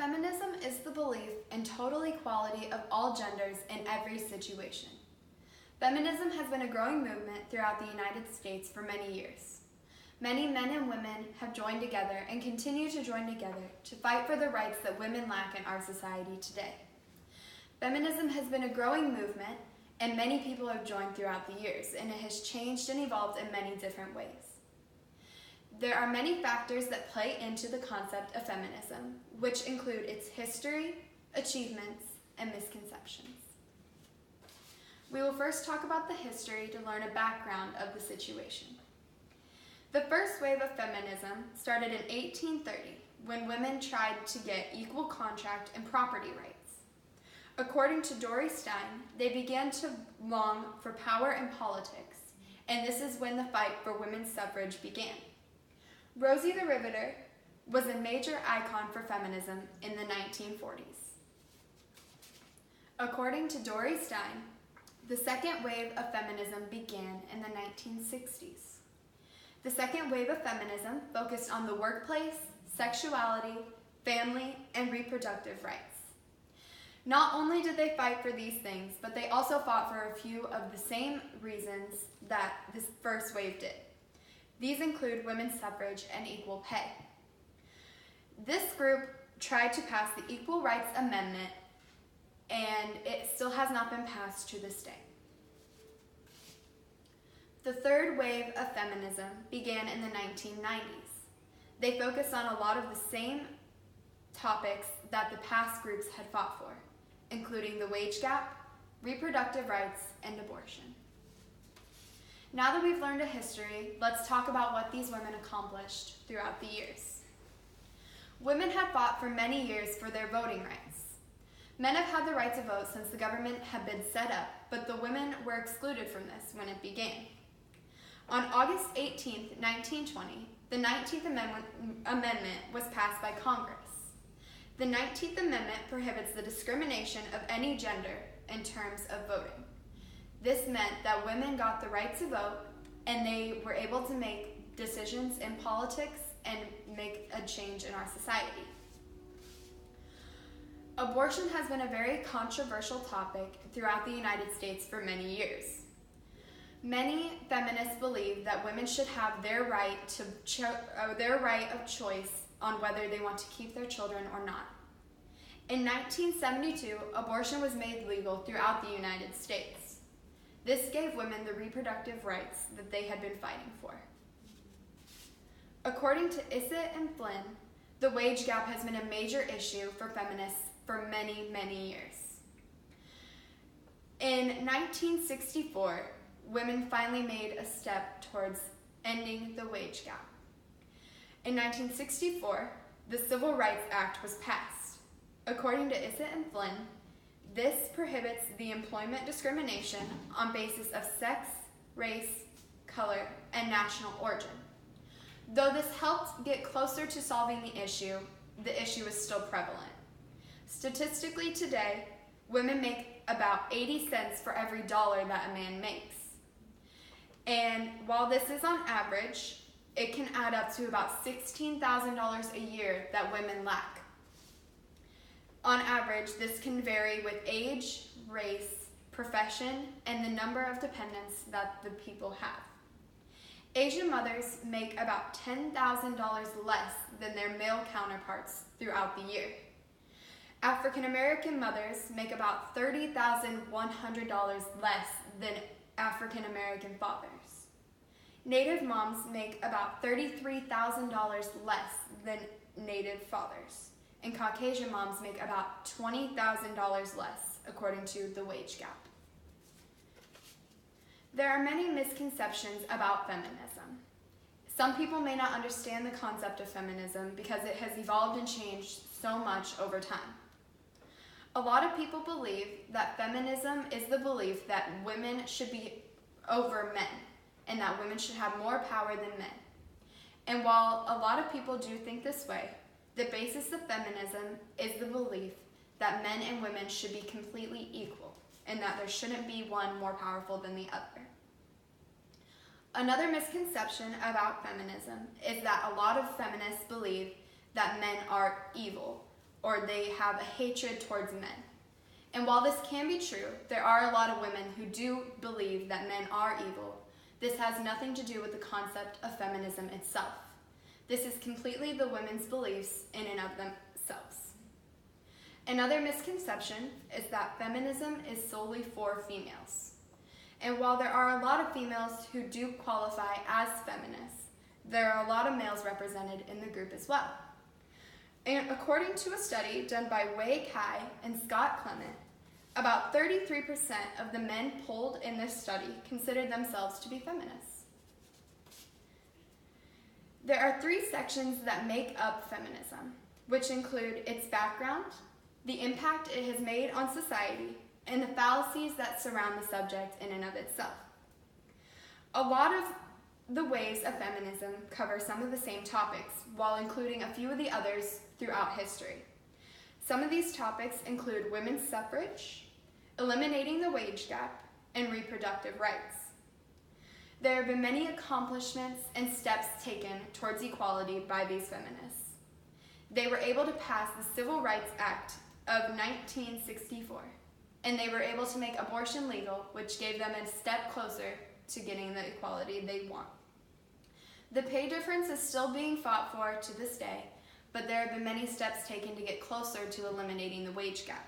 Feminism is the belief in total equality of all genders in every situation. Feminism has been a growing movement throughout the United States for many years. Many men and women have joined together and continue to join together to fight for the rights that women lack in our society today. Feminism has been a growing movement, and many people have joined throughout the years, and it has changed and evolved in many different ways. There are many factors that play into the concept of feminism, which include its history, achievements, and misconceptions. We will first talk about the history to learn a background of the situation. The first wave of feminism started in 1830, when women tried to get equal contract and property rights. According to Dorothy Stein, they began to long for power in politics, and this is when the fight for women's suffrage began. Rosie the Riveter was a major icon for feminism in the 1940s. According to Dorothy Stein, the second wave of feminism began in the 1960s. The second wave of feminism focused on the workplace, sexuality, family, and reproductive rights. Not only did they fight for these things, but they also fought for a few of the same reasons that this first wave did. These include women's suffrage and equal pay. This group tried to pass the Equal Rights Amendment, and it still has not been passed to this day. The third wave of feminism began in the 1990s. They focused on a lot of the same topics that the past groups had fought for, including the wage gap, reproductive rights, and abortion. Now that we've learned a history, let's talk about what these women accomplished throughout the years. Women have fought for many years for their voting rights. Men have had the right to vote since the government had been set up, but the women were excluded from this when it began. On August 18, 1920, the 19th Amendment was passed by Congress. The 19th Amendment prohibits the discrimination of any gender in terms of voting. This meant that women got the right to vote, and they were able to make decisions in politics and make a change in our society. Abortion has been a very controversial topic throughout the United States for many years. Many feminists believe that women should have their right of choice on whether they want to keep their children or not. In 1972, abortion was made legal throughout the United States. This gave women the reproductive rights that they had been fighting for. According to Issett and Flynn, the wage gap has been a major issue for feminists for many, many years. In 1964, women finally made a step towards ending the wage gap. In 1964, the Civil Rights Act was passed. According to Issett and Flynn, this prohibits the employment discrimination on basis of sex, race, color, and national origin. Though this helped get closer to solving the issue is still prevalent. Statistically today, women make about 80 cents for every dollar that a man makes. And while this is on average, it can add up to about $16,000 a year that women lack. On average, this can vary with age, race, profession, and the number of dependents that the people have. Asian mothers make about $10,000 less than their male counterparts throughout the year. African American mothers make about $30,100 less than African American fathers. Native moms make about $33,000 less than Native fathers. And Caucasian moms make about $20,000 less, according to the wage gap. There are many misconceptions about feminism. Some people may not understand the concept of feminism because it has evolved and changed so much over time. A lot of people believe that feminism is the belief that women should be over men and that women should have more power than men. And while a lot of people do think this way, the basis of feminism is the belief that men and women should be completely equal and that there shouldn't be one more powerful than the other. Another misconception about feminism is that a lot of feminists believe that men are evil or they have a hatred towards men. And while this can be true, there are a lot of women who do believe that men are evil. This has nothing to do with the concept of feminism itself. This is completely the women's beliefs in and of themselves. Another misconception is that feminism is solely for females. And while there are a lot of females who do qualify as feminists, there are a lot of males represented in the group as well. And according to a study done by Wei Kai and Scott Clement, about 33% of the men polled in this study considered themselves to be feminists. There are 3 sections that make up feminism, which include its background, the impact it has made on society, and the fallacies that surround the subject in and of itself. A lot of the waves of feminism cover some of the same topics, while including a few of the others throughout history. Some of these topics include women's suffrage, eliminating the wage gap, and reproductive rights. There have been many accomplishments and steps taken towards equality by these feminists. They were able to pass the Civil Rights Act of 1964, and they were able to make abortion legal, which gave them a step closer to getting the equality they want. The pay difference is still being fought for to this day, but there have been many steps taken to get closer to eliminating the wage gap.